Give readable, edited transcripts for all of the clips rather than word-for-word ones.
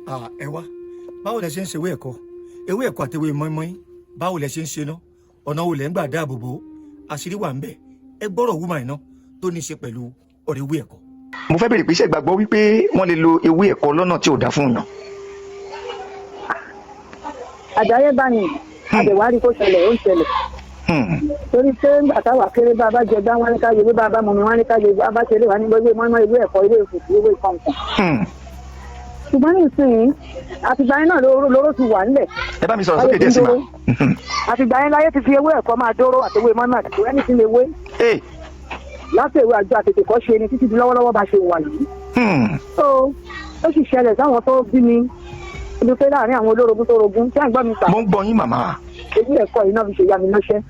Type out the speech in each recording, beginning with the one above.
ẹ wá báwo lẹ ṣe ń ṣe ewé ẹ̀kọ́ àti ewé mọ́ínmọ́ín báwo lẹ ṣe ń ṣe ná ọ̀nà wo lẹ ń gbà dáàbò bò àṣírí wà ń bẹ ẹ gbọ́rọ̀ wúmà iná tó ní í ṣe pẹ̀lú ọ̀rọ̀ ewé ẹ̀kọ́. mo fẹ́ bèrè pé ṣé gbàgbọ́ wípé wọ́n lè lo ewé ẹ̀kọ́ lọ́nà tí ò dá fún yàn. àdáyébá ni àbẹ̀wárí kó ṣẹlẹ̀ ó ń ṣẹlẹ̀ torí pé nígbà táwa kéré bá a bá jẹ gbá wọn ní ká yẹ bá a bá mọmi wọn ní ká yẹ bá a bá ṣeré wa ní gbogbo mọ́mọ́ ewé ẹ̀kọ́ ewé ìfòsí ewé kọ̀ọ̀kan. ṣùgbọ́n nísìnyí àtìgbà yẹn náà lóró ti wà nílẹ̀. ẹ bá mi sọ̀rọ̀ sókè díẹ̀ sí ma. àtìgbà yẹn láyé ti fi ewé ẹ̀kọ́ máa dóró àtẹwé mọ́mọ́ àti ẹni tí lè wé. láti ewé àjọ àtètè kọ́ ṣe ni títí di lọ́wọ́lọ́wọ́ bá ṣe wà yìí. ó sì ṣẹlẹ̀ sáwọn tó bí mi ibi pé láàrin àwọn olórogún tó rogún tí à ń gbọ́ mi ta. mo ń gbọ́ yín màmá. ewé ẹ̀kọ́ yìí náà fi ṣe yá mi lọ́ṣẹ́.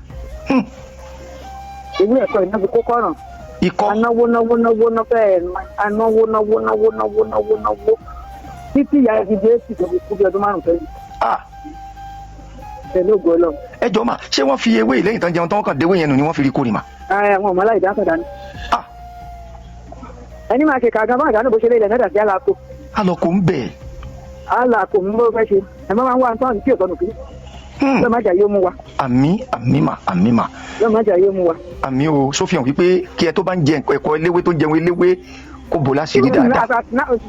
ewé ẹ̀kọ́ yìí náà fi kó kọ́ràn. ikọ́. anáwó títí ìyá ìdíje èsì tó fi kú bí ọdún márùn sẹ́yìn. pẹ̀lú ògo Ọlọ́run. ẹ jọ mà ṣé wọ́n fi ewé lẹ́yìn tán jẹun tán kàn déwé yẹn nù ni wọ́n fi rí kórìí mà. àwọn ọmọ aláìdá kan dání. ẹni máa ṣe kàgán bá àdánù bó ṣe lé ilẹ̀ náà dàbí àlàkò. àlọ́kò ń bẹ̀. àlàkò ń bó fẹ́ ṣe ẹ̀ máa ń wá nǹkan tí ò tọ́nu kiri. lọ́ọ́ má jà yóò mú wa. àmì mà. lọ́ọ́ má jà yóò mú wa. àmì o sófin hàn wípé kí ẹ tó bá ń jẹ ẹ̀kọ́ eléwé tó jẹun eléwé kó bò láṣìírí dáadáa.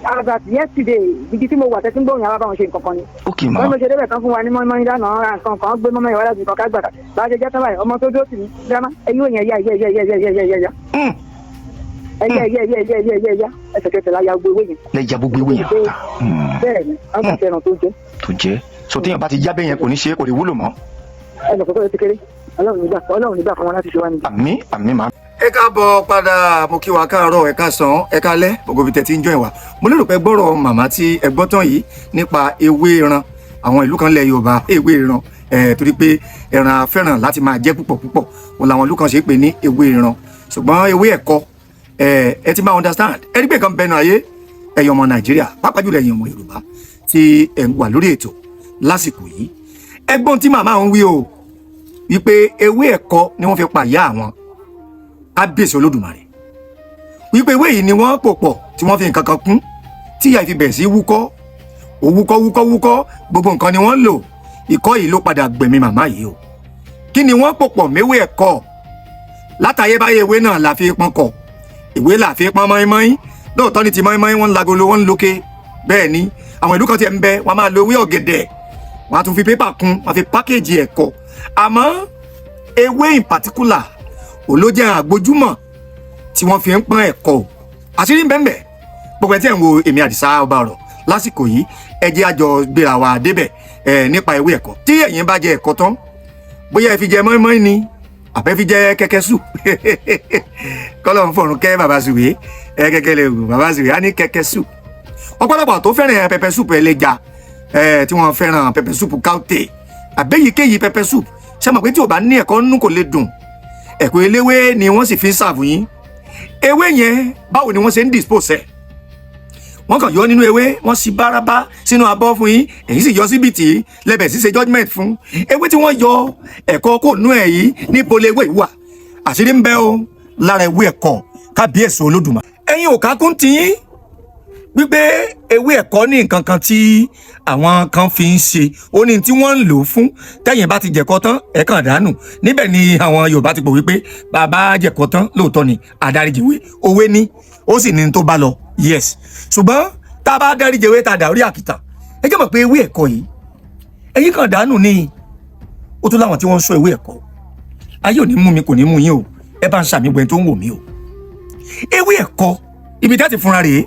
as at yesterday ibi tí mo wà tẹ́tí ń gbóhùn yàrá báwọn ṣe nǹkan kan ni. ok ma. wọ́n mo ṣe débẹ̀ tán fún wa ní mọ́ínmọ́ín dáná ra nǹkan kan gbé mọ́mọ́ ìwádìí nǹkan ká gbàdá bá a ṣe jẹ́ tábàyì ọmọ tó dúró sí mi dáná ẹ̀yìn òyìn ẹ̀yà ẹsẹ̀kẹsẹ̀ la ya gbogbo ewé yẹn. lẹ́jà gbogbo ewé yẹn. bẹ́ẹ̀ ni a kò fẹ́ràn tó jẹ́. tó jẹ́ so téèyàn bá ti jábẹ́ yẹn kò ní ṣe é kò ní wúlò mọ́. ẹnì kọ́kọ́ ti kéré Ọlọ́run nígbà fún wọn láti ṣe wá níbi. àmì mà. ẹ káàbọ̀ padà mo kí wa káàárọ̀ ẹ káàsán ẹ káalẹ́ gbogbo ibi tẹ́ ti ń jọ ìwà mo lérò pé gbọ́rọ̀ màmá tí ẹ gbọ́ tán yìí nípa ewé ìran àwọn ìlú kan lẹ̀ Yorùbá ewé ìran torí pé ẹran fẹ́ràn láti máa jẹ púpọ̀ wọn làwọn ìlú kan ṣe é pè ní ewé ìran ṣùgbọ́n ewé ẹ̀kọ́ ẹ ti máa understand ẹ rí pé kan bẹnu ayé ẹ̀yin ọmọ Nàìjíríà pàápàá jùlọ ẹ̀yin ọmọ Yorùbá tí ẹ ń wà lórí ètò lásìkò yìí ẹgbọ́n tí màmá ń wí o wípé ewé ẹ̀kọ́ ni wọ́n fi pàyà àwọn kábíyèsí Olódùmarè wípé ewé yìí ni wọ́n pò pọ̀ tí wọ́n fi nǹkan kan kún tí ìyá ìfi bẹ̀rẹ̀ sí wúkọ́ gbogbo nǹkan ni wọ́n lò ikọ́ yìí ló padà gbẹ̀mí màmá yìí o kí ni wọ́n pò pọ̀ méwé ẹ̀kọ́ látayébáyé ewé náà la fi pọ́n kọ̀ ìwé là fi pọ́n mọ́ínmọ́ín lóòótọ́ ní ti mọ́ínmọ́ín wọ́n ń lagolo wọ́n ń lókè bẹ́ẹ̀ ni àwọn ìlú kan tiẹ̀ ń bẹ wọ́n máa lo ewé ọ̀gẹ̀dẹ̀ wọ́n á tún fi pépà kún wọ́n fi pákéjì ẹ̀kọ́ àmọ́ ewé in particular ló jẹ́ àgbójúmọ̀ tí wọ́n fi ń pọ́n ẹ̀kọ́ àṣírí ń bẹ́ẹ̀ gbogbo ẹ̀ tí ẹ̀ ń wo èmi Àdìsá ọba ọ̀rọ̀ lásìkò yìí ẹ jẹ́ àjọ gbéra wa débẹ̀ nípa ewé ẹ̀kọ́ tí ẹ̀yin bá jẹ ẹ̀kọ́ tán bóyá ẹ fi jẹ mọ́ínmọ́ín ni àbẹ́ fi jẹ kẹ́kẹ́ sù kọ́lọ̀ ń fọ̀rùn kẹ́ bàbá sùwé kẹ́kẹ́ lè wù bàbá sùwé á ní kẹ́kẹ́ sù ọ̀pọ̀lọpọ̀ tó fẹ́ràn pẹpẹ súpù ẹlẹ́ja tí wọ́n fẹ́ràn pẹpẹ súpù káùtè àbẹ́yìíkéyìí pẹpẹ súpù ṣé mọ̀ pé tí ò bá ní ẹ̀kọ́ nínú kò lè dùn ẹ̀kọ́ eléwé ni wọ́n sì fi ń sàbù yín ewé yẹn báwo ni wọ́n ṣe ń dispose ẹ̀ wọ́n kàn yọ nínú ewé wọ́n sì bárabá sínú abọ́ fún yín èyí sì yọ síbi tí lẹ́bẹ̀ sí ṣe judgement fún ewé tí wọ́n yọ ẹ̀kọ́ kò nú ẹ̀ yìí níbo lewé wà àṣírí ń bẹ o lára ewé ẹ̀kọ́ kábíyèsí Olódùmarè ẹ̀yin ò kákún tí yín wípé ewé ẹ̀kọ́ ní nǹkan kan tí àwọn kan fi ń ṣe ó ní tí wọ́n ń lò fún tẹ́yìn bá ti jẹ̀kọ́ tán ẹ̀ kàn dànù níbẹ̀ ni àwọn Yorùbá ti pò wípé bàbá jẹ̀kọ́ tán lóòótọ́ ni àdáríjìwé òwe ní ó sì ní tó bá lọ yes ṣùgbọ́n tá a bá dáríjìwé tá a dà orí àkìtàn ẹ jẹ́ mọ̀ pé ewé ẹ̀kọ́ yìí ẹ̀yin kàn dànù ni ó tún láwọn tí wọ́n ń sọ ewé ẹ̀kọ́ ayé ò ní mú mi kò ní mú yín o ẹ bá ń ṣàmìgbẹ́ tó ń wò mí o ewé ẹ̀kọ́ ibi tẹ́ ti fúnra rèé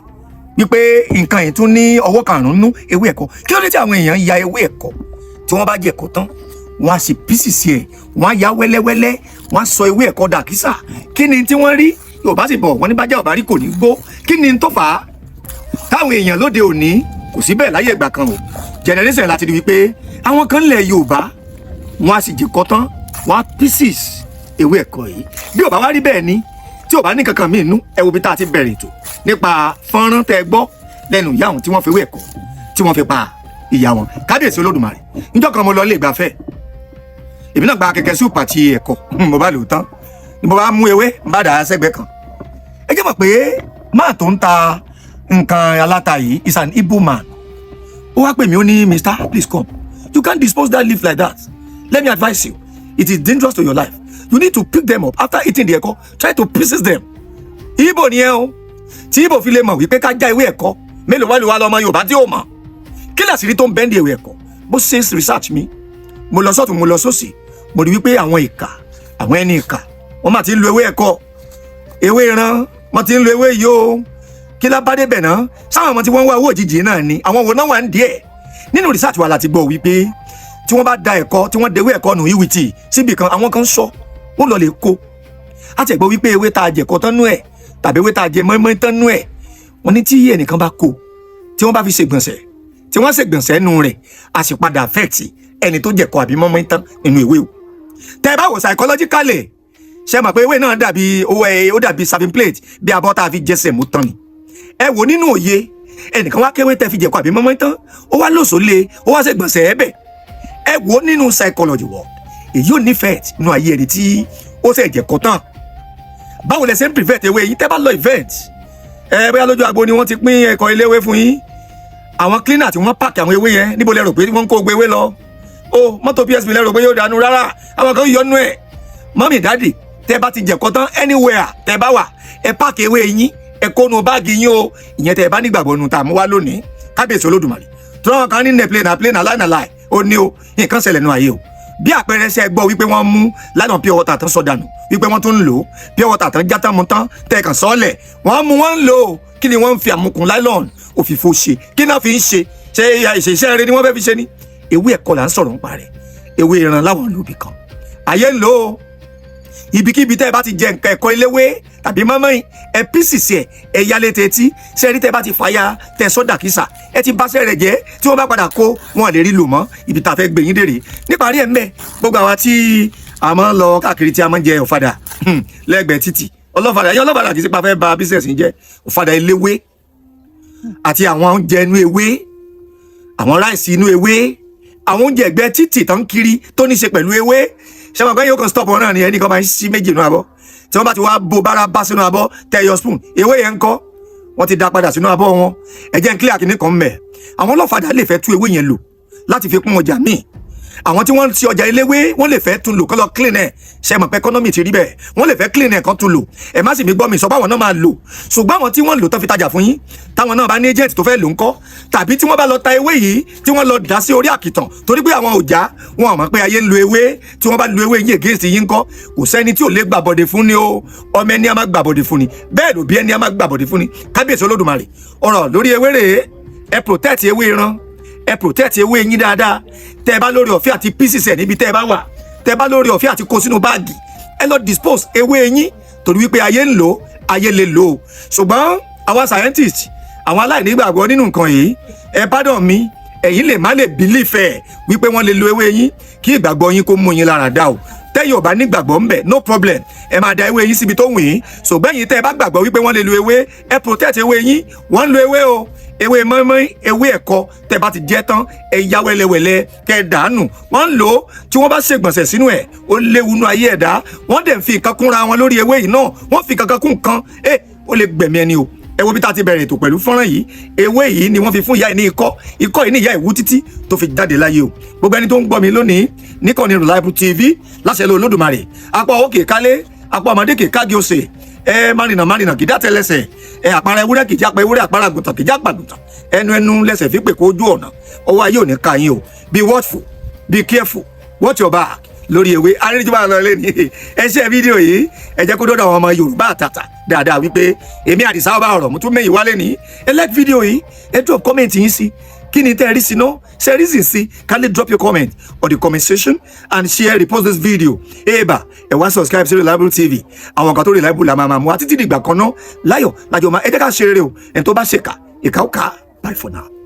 wípé nǹkan yìí tún ní ọwọ́ karùn-ún nú ewé ẹ̀kọ́ kí ló dé tí àwọn èèyàn ya ewé ẹ̀kọ́ tí wọ́n bá jẹ ẹ̀kọ́ tán wọ́n á sì písìsì ẹ̀ wọ́n á ya wẹ́lẹ́wẹ́lẹ́ wọ́n á sọ ewé ẹ̀kọ́ dàkísà kí ni tí wọ́n rí Yorùbá sì bọ̀ wọ́n ní bájá ọ̀bá rí kò ní gbó kí ni tó fà á táwọn èèyàn lóde òní kò sí bẹ́ẹ̀ láyé ìgbà kan o generation láti rí wípé àwọn kan lẹ̀ Yorùbá wọ́n á sì jẹ̀kọ́ tán wọ́n á pieces ewé ẹ̀kọ́ yìí bí ò bá wá rí bẹ́ẹ̀ ni tí ò bá ní kankan míì nú ẹ wo bí tá a ti bẹ̀rẹ̀ ètò nípa fọ́nrán tẹ́ gbọ́ lẹ́nu ìyá àwọn tí wọ́n fi ewé ẹ̀kọ́ tí wọ́n fi pa ìyá wọn kábíyèsí Olódùmarè níjọ́ kan mo lọ ilé ìgbafẹ́ èmi náà gba kẹ̀kẹ́ súpù àti ẹ̀kọ́ mo bá lò tán ni mo bá mú ewé n bá dà á sẹ́gbẹ̀ẹ́ kan ẹ jẹ́ mọ̀ pé máà tó ń ta nǹkan aláta yìí is an Igbo man ó wá pè mí ó ní Mr. please come, you can't dispose that leaf like that. Let me advise you, it is dangerous to your life. You need to pick them up after eating the ẹ̀kọ, try to pieces them. Ibo ni ẹ o tí Ibo fi lè mọ̀ wípé ká já ewé ẹ̀kọ mélòó wá lè wá lọ́mọ Yorùbá tí ó mọ̀ kí làṣírí tó ń bẹ́ndì ewé ẹ̀kọ. Bó ṣe research mi, mo lọ sọ́tún mo lọ sósì, mo rí wípé àwọn ìkà, àwọn ẹni ìkà wọ́n máa ti ń lo ewé ẹ̀kọ, ewé ìran wọ́n ti ń lo ewé yìí o. Kí lá bá débẹ̀ náà sáwọn ọmọ tí wọ́n ń wá owó òjijì náà ni àwọn wo náà wà ń díẹ̀. Nínú research wa láti gbọ́ wípé tí wọ́n bá da ẹ̀kọ tí wọ́n dewé ẹ̀kọ nù ìwìtì síbì kan àwọn kan sọ wọ́n lọ lè kó. A ti gbọ́ wípé ewé tá a jẹ̀kọ tán nú ẹ̀ tàbí ewé tá a jẹ mọ́ínmọ́ín tán nú ẹ̀ wọ́n ní tí ẹnìkan bá kó tí wọ́n bá fi ṣègbọ̀nsẹ̀ tí wọ́n ṣègbọ̀nsẹ̀ nù rẹ̀ a sì padà affect ẹni tó jẹ̀kọ àbí mọ́ínmọ́ín tán nínú ìwé o. Tẹ́ bá wò psychologically ṣe mọ̀ pé ewé náà dàbí owó ẹ̀ ó dàbí serving plate bí abọ́ tá a fi jẹsẹ̀ mú tán ni. Ẹ wò nínú òye ẹnìkan wá kéwé tẹ́ fi jẹ̀kọ àbí mọ́ínmọ́ín tán ó wá lòsòlé ó wá ṣègbọ̀nsẹ̀ ẹ̀ bẹ̀. Ẹ wò nínú psychology world èyí ò ní effect nínú ayé ẹni tí ó ṣe jẹ̀kọ tán. Báwo lẹ ṣe ń prevent ewé yìí tẹ́ bá lọ event bóyá lójú agbo ni wọ́n ti pín ẹ̀kọ́ eléwé fún yín àwọn cleaner tí wọ́n pààkì àwọn ewé yẹn níbo lẹ rò pé wọ́n ń kó gbé ewé lọ o mọ́tò PSP lẹ rò pé yóò dànù rárá àwọn kan yọnu ẹ̀ mọ́mì dáàdì tẹ́ bá ti jẹ̀kọ́ tán anywhere tẹ́ bá wà ẹ pààkì ewé yín ẹ kó nu báàgì yín o ìyẹn tẹ́ bá nígbàgbọ́ nu tá a mú wá lónìí kábíyèsí Olódùmarè tí wọ́n kan ní nẹ̀ plane aláìnàláì ó ní o nǹkan ṣẹlẹ̀ nù ayé o bí àpẹẹrẹ ṣe gbọ́ wípé wọ́n mú lánàá pure water tán sọ dànù wípé wọ́n tún ń lò ó pure water tán játá mu tán tẹ̀kàn sọ́ọ̀lẹ̀ wọ́n mú wọ́n ń lò ó kí ni wọ́n ń fi àmukùn nylon òfìfo ṣe kí náà fi ń ṣe ṣe ìṣiṣẹ́ rẹ ni wọ́n fẹ́ fi ṣe ni ewé ẹ̀kọ là ń sọ̀rọ̀ nípa rẹ̀ ewé ìran láwọn lóbi kan ayé ń lò ó ibikíbi tẹ́ ẹ bá ti jẹ nǹkan ẹ̀kọ́ eléwé tàbí mọ́mọ́yìn ẹ písìsì ẹ yálé tẹ́tí sẹ́ẹ̀rí tẹ́ bá ti fàya tẹ́ sọ́dà kìsà ẹ ti báṣẹ́ rẹ̀ jẹ́ tí wọ́n bá padà kó wọn lè rí lò mọ́ ibi tá a fẹ́ gbé yín dèrè níparí ẹ̀ mẹ́ gbogbo àwa tí a máa ń lọ káàkiri tí a máa ń jẹ ọ̀fadà lẹ́gbẹ̀ẹ́ títì ọlọ́fadà yọ ọlọ́fadà kì í sí pa fẹ́ ba business yín jẹ́ ọ̀fadà eléwé àti àwọn oúnjẹ inú ewé àwọn ráìsì inú ewé àwọn oúnjẹ ẹgbẹ́ títì tán kiri tó ní ṣe pẹ̀lú ewé ṣé wọn kàn yóò kàn stop wọn náà ni ẹnì kan máa ń ṣí méjì nínú abọ́ tí wọ́n bá ti wá bo bára bá sínú abọ́ tẹ yọ spoon ewé yẹn ń kọ́ wọ́n ti dá padà sínú abọ́ wọn ẹ jẹ́ n clear kìíní kan mẹ́ àwọn ọlọ́fadà lè fẹ́ tú ewé yẹn lò láti fi kún ọjà míì àwọn tí wọ́n ń ti ọjà eléwé wọ́n lè fẹ́ tún lò kán lọ clean ẹ̀ ṣe mọ̀ pé economy ti rí bẹ́ẹ̀ wọ́n lè fẹ́ clean ẹ̀ kán tún lò ẹ̀ má sì mi gbọ́ mi sọ báwọn náà máa lò ṣùgbọ́n àwọn tí wọ́n lò tán fi tajà fún yín táwọn náà bá ní agent tó fẹ́ lò ń kọ́ tàbí tí wọ́n bá lọ ta ewé yìí tí wọ́n lọ dá sí orí àkìtàn torí pé àwọn òjá wọn mọ̀ pé ayé ń lo ewé tí wọ́n bá lo ewé yín against yín kọ́ kò sẹ́ni tí ò lè gbàbọ̀dẹ̀ fún ni o ọmọ ẹni a máa gbàbọ̀dẹ̀ fún ni bẹ́ẹ̀ ló bí ẹni a máa gbàbọ̀dẹ̀ fún ni kábíyèsí Olódùmarè ọ̀rọ̀ lórí ewé rèé ẹ protect ewé ìran ẹ protect ewé yín dáadáa tẹ́ bá lórí ọ̀fẹ́ àti pieces ẹ̀ níbi tẹ́ bá wà tẹ́ bá lórí ọ̀fẹ́ àti kó sínú báàgì ẹ lọ dispose ewé yín torí wípé ayé ń lò ayé lè lò ṣùgbọ́n àwa scientist àwọn aláìnígbàgbọ́ nínú nǹkan yìí ẹ pardon mi ẹ̀yin lè má lè believe ẹ̀ wípé wọ́n lè lo ewé yín kí ìgbàgbọ́ yín kó mú yín lára dá o tẹ́yìn ò bá nígbàgbọ́ ń bẹ̀ no problem ẹ máa da ewé yín síbi tó wù yín ṣùgbọ́n ẹ̀yin tẹ́ ẹ bá gbàgbọ́ wípé wọ́n lè lo ewé ẹ protect ewé yín wọ́n ń lo ewé o ewé mọ́ínmọ́ín ewé ẹ̀kọ tẹ́ bá ti jẹ tán ẹ ya wẹ́lẹ́wẹ́lẹ́ kẹ́ ẹ dànù wọ́n ń lò ó tí wọ́n bá ṣègbọ̀nsẹ̀ sínú ẹ̀ ó léwu nú ayé ẹ̀dá wọ́n dẹ̀ ń fi nǹkan kúnra wọn lórí ewé yìí náà wọ́n fi kankan kún nǹkan ó lè gbẹ̀mí ẹni o ẹ wo bí tá a ti bẹ̀rẹ̀ ètò pẹ̀lú fọ́nrán yìí ewé yìí ni wọ́n fi fún ìyá ẹ̀ ní ikọ́ yìí ní ìyá ìwú títí tó fi jáde láyé o gbogbo ẹni tó ń gbọ́ mi lónìí níkànnì Reliable TV láṣẹ lọ Olódùmarè apá òkè kálé apá ọmọdé kè kági ose márìnà kìdá tẹlẹsẹ àpárá ewúrẹ́ kìjà apá ewúrẹ́ àpárá àgùntàn kìjà àpàgùntàn ẹnu lẹsẹ̀ fi pè kó ojú ọ̀nà ọwọ́ ayé ò ní ka yín o be watchful be careful watch your back lórí ewé arìnrìnjọba lọ lé ní ẹṣẹ fídíò yìí ẹ jẹ́ kó dọ́dọ̀ àwọn ọmọ Yorùbá àtàtà dáadáa wípé èmi Àdìsá ọba ọ̀rọ̀ mo tún mẹ́yìn wálé ní ẹ like fídíò yìí ẹ drop comment yín sí kí ni tẹ́ ẹ rí sí náà ṣe reason sí kindly drop your comment on the comment section and share repost this video eba ẹ wá subscribe sí Reliable TV àwọn kan tó Reliable la máa mú àti títí ìgbà kan náà láyọ̀ lájọ máa ẹ jẹ́ ká ṣe rere o ẹni tó bá ṣèkà ìkà ó kà bye for now.